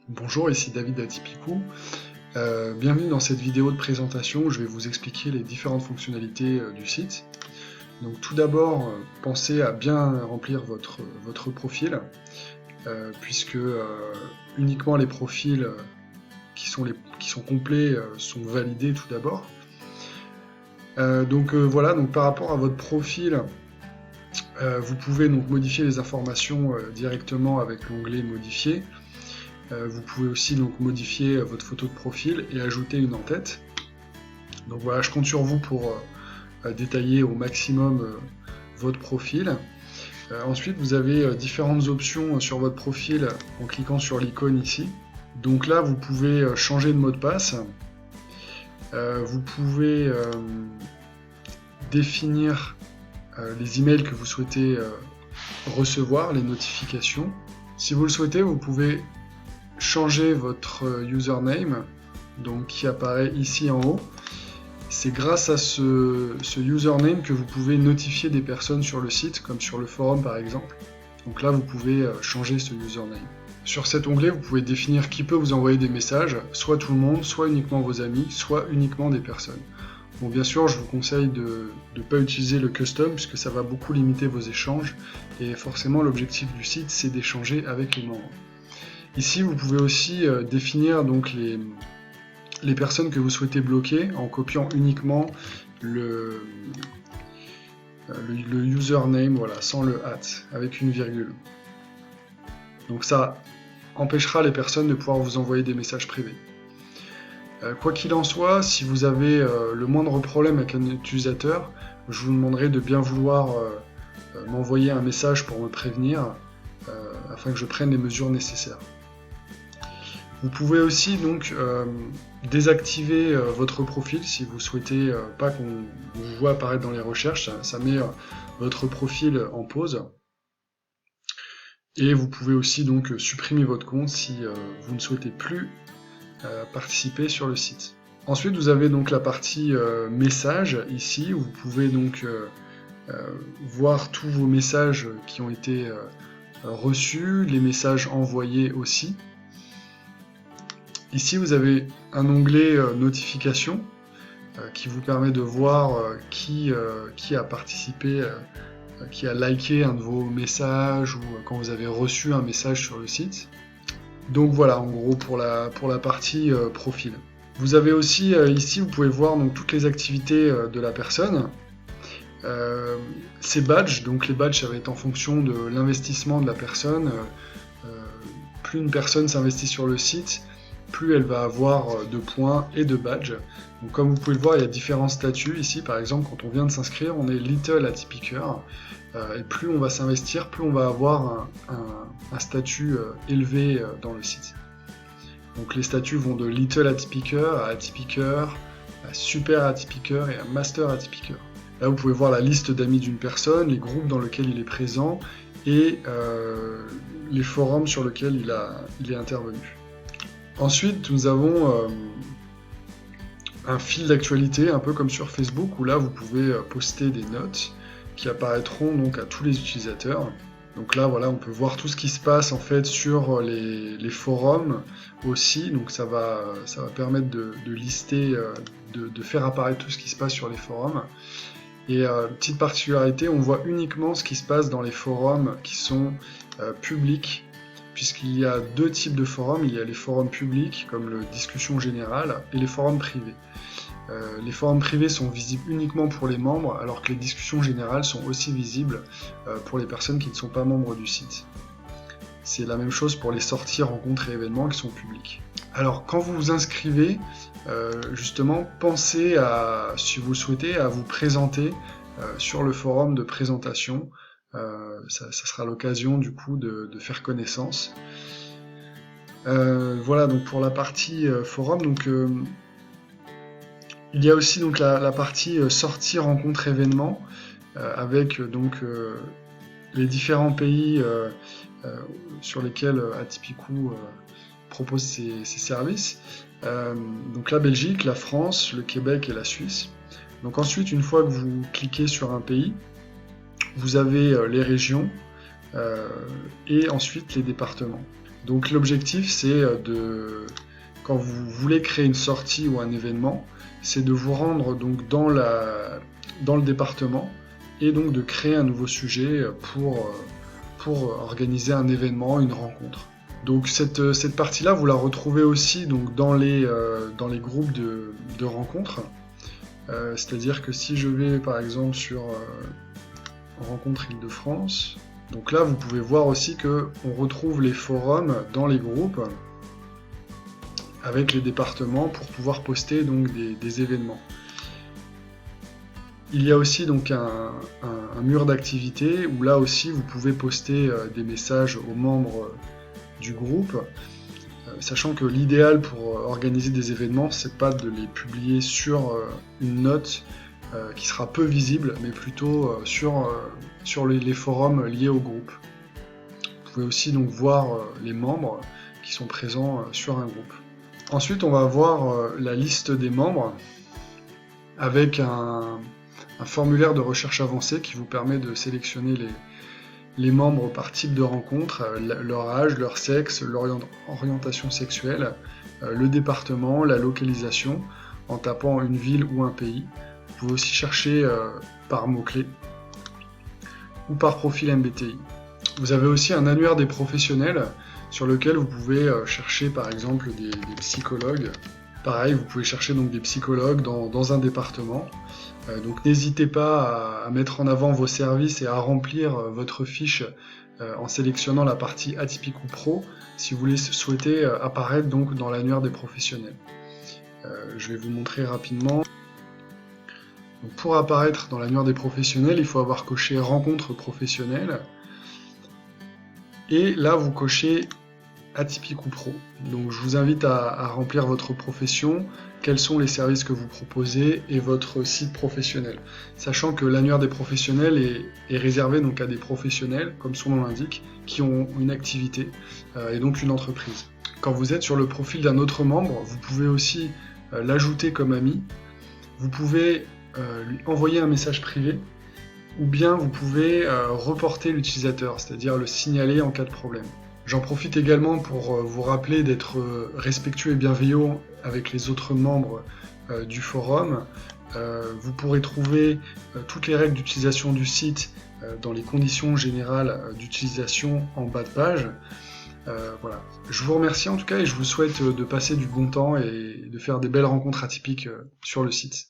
Bonjour, ici David d'Atipico. Bienvenue dans cette vidéo de présentation où je vais vous expliquer les différentes fonctionnalités du site. Donc tout d'abord, pensez à bien remplir votre profil, puisque uniquement les profils qui sont complets sont validés tout d'abord. Voilà, donc par rapport à votre profil, vous pouvez donc modifier les informations directement avec l'onglet Modifier. Vous pouvez aussi donc modifier votre photo de profil et ajouter une en-tête. Donc voilà, je compte sur vous pour détailler au maximum votre profil. Ensuite, vous avez différentes options sur votre profil en cliquant sur l'icône ici. Donc là, vous pouvez changer de mot de passe. Vous pouvez définir les emails que vous souhaitez recevoir, les notifications. Si vous le souhaitez, vous pouvez changer votre username, donc qui apparaît ici en haut. C'est grâce à ce username que vous pouvez notifier des personnes sur le site, comme sur le forum par exemple. Donc là, vous pouvez changer ce username. Sur cet onglet, vous pouvez définir qui peut vous envoyer des messages, soit tout le monde, soit uniquement vos amis, soit uniquement des personnes. Bon, bien sûr, je vous conseille de ne pas utiliser le custom, puisque ça va beaucoup limiter vos échanges, et forcément l'objectif du site, c'est d'échanger avec les membres. Ici, vous pouvez aussi définir donc les personnes que vous souhaitez bloquer en copiant uniquement le username, voilà, sans le @ avec une virgule. Donc ça empêchera les personnes de pouvoir vous envoyer des messages privés. Quoi qu'il en soit, si vous avez le moindre problème avec un utilisateur, je vous demanderai de bien vouloir m'envoyer un message pour me prévenir afin que je prenne les mesures nécessaires. Vous pouvez aussi donc désactiver votre profil si vous souhaitez pas qu'on vous voit apparaître dans les recherches, ça met votre profil en pause. Et vous pouvez aussi donc supprimer votre compte si vous ne souhaitez plus participer sur le site. Ensuite, vous avez donc la partie messages ici, où vous pouvez donc voir tous vos messages qui ont été reçus, les messages envoyés aussi. Ici, vous avez un onglet notification qui vous permet de voir qui a participé, qui a liké un de vos messages ou quand vous avez reçu un message sur le site. Donc voilà, en gros, pour la partie profil. Vous avez aussi ici, vous pouvez voir donc, toutes les activités de la personne. Ces badges, donc les badges, ça va être en fonction de l'investissement de la personne. Plus une personne s'investit sur le site, plus elle va avoir de points et de badges. Donc comme vous pouvez le voir, il y a différents statuts. Ici, par exemple, quand on vient de s'inscrire, on est Little Atipiker. Et plus on va s'investir, plus on va avoir un statut élevé dans le site. Donc les statuts vont de Little Atipiker à Atipiker, à Super Atipiker et à Master Atipiker. Là, vous pouvez voir la liste d'amis d'une personne, les groupes dans lesquels il est présent et les forums sur lesquels il est intervenu. Ensuite, nous avons un fil d'actualité, un peu comme sur Facebook, où là, vous pouvez poster des notes qui apparaîtront donc à tous les utilisateurs. Donc là, voilà, on peut voir tout ce qui se passe en fait sur les forums aussi. Donc ça va permettre de lister, de faire apparaître tout ce qui se passe sur les forums. Et petite particularité, on voit uniquement ce qui se passe dans les forums qui sont publics, puisqu'il y a deux types de forums. Il y a les forums publics, comme le discussion générale, et les forums privés. Les forums privés sont visibles uniquement pour les membres, alors que les discussions générales sont aussi visibles pour les personnes qui ne sont pas membres du site. C'est la même chose pour les sorties, rencontres et événements qui sont publics. Alors, quand vous vous inscrivez, justement, pensez à, si vous le souhaitez, à vous présenter sur le forum de présentation. Ça sera l'occasion du coup de faire connaissance. Voilà donc pour la partie forum. Donc il y a aussi donc la partie sortie, rencontre, événement avec donc les différents pays sur lesquels Atipico propose ses services. Donc la Belgique, la France, le Québec et la Suisse. Donc ensuite, une fois que vous cliquez sur un pays, vous avez les régions et ensuite les départements. Donc l'objectif, c'est quand vous voulez créer une sortie ou un événement, c'est de vous rendre donc dans le département et donc de créer un nouveau sujet pour organiser un événement, une rencontre. Donc cette partie-là, vous la retrouvez aussi donc, dans les groupes de rencontres. C'est-à-dire que si je vais par exemple sur Rencontre Île-de-France, donc là vous pouvez voir aussi qu'on retrouve les forums dans les groupes avec les départements pour pouvoir poster donc, des événements. Il y a aussi donc un mur d'activité où là aussi vous pouvez poster des messages aux membres du groupe, sachant que l'idéal pour organiser des événements, c'est pas de les publier sur une note qui sera peu visible, mais plutôt sur les forums liés au groupe. Vous pouvez aussi donc voir les membres qui sont présents sur un groupe. Ensuite, on va voir la liste des membres avec un formulaire de recherche avancée qui vous permet de sélectionner les membres par type de rencontre, leur âge, leur sexe, leur orientation sexuelle, le département, la localisation, en tapant une ville ou un pays. Vous pouvez aussi chercher par mots-clés ou par profil MBTI. Vous avez aussi un annuaire des professionnels sur lequel vous pouvez chercher par exemple des psychologues. Pareil, vous pouvez chercher donc des psychologues dans un département. Donc n'hésitez pas à mettre en avant vos services et à remplir votre fiche en sélectionnant la partie atypique ou pro si vous souhaitez apparaître donc dans l'annuaire des professionnels. Je vais vous montrer rapidement. Donc, pour apparaître dans l'annuaire des professionnels, il faut avoir coché rencontre professionnelle. Et là, vous cochez atypique ou pro. Donc je vous invite à remplir votre profession, quels sont les services que vous proposez et votre site professionnel. Sachant que l'annuaire des professionnels est réservé donc à des professionnels, comme son nom l'indique, qui ont une activité et donc une entreprise. Quand vous êtes sur le profil d'un autre membre, vous pouvez aussi l'ajouter comme ami. Vous pouvez lui envoyer un message privé ou bien vous pouvez reporter l'utilisateur, c'est-à-dire le signaler en cas de problème. J'en profite également pour vous rappeler d'être respectueux et bienveillant avec les autres membres du forum. Vous pourrez trouver toutes les règles d'utilisation du site dans les conditions générales d'utilisation en bas de page. Voilà. Je vous remercie en tout cas et je vous souhaite de passer du bon temps et de faire des belles rencontres atypiques sur le site.